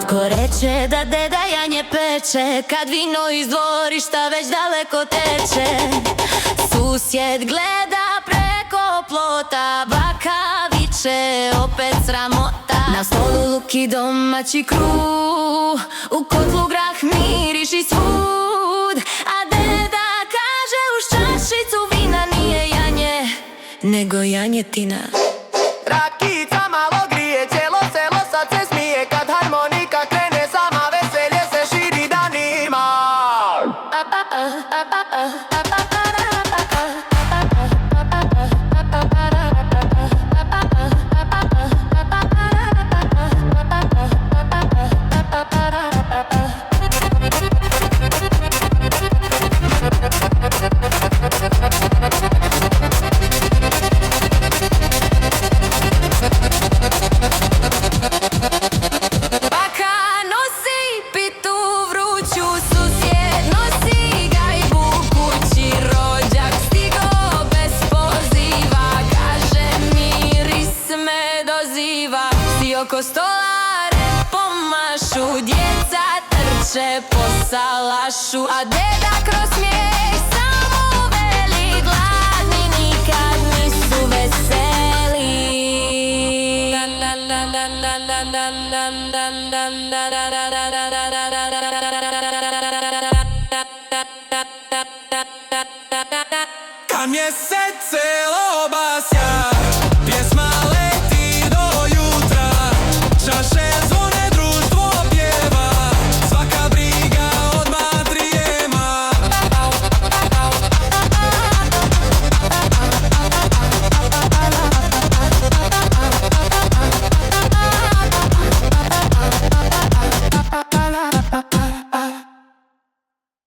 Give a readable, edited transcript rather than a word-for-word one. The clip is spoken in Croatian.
Tko reče da deda janje peče, kad vino iz dvorišta već daleko teče. Susjed gleda preko plota, baka viče opet sramota. Na stolu luk i domaći kruh, u kotlu grah miriši svud. A deda kaže uz čašicu vina nije janje, nego janjetina. Rakica malo grije, cijelo selo sad se smije, kad harmonika krene sama veselje se širi danima. Oko stolare pomašu, djeca trče po salašu, a deda kroz smijeh samo veli, gladni nikad nisu veseli. Kad mjesec celo obasja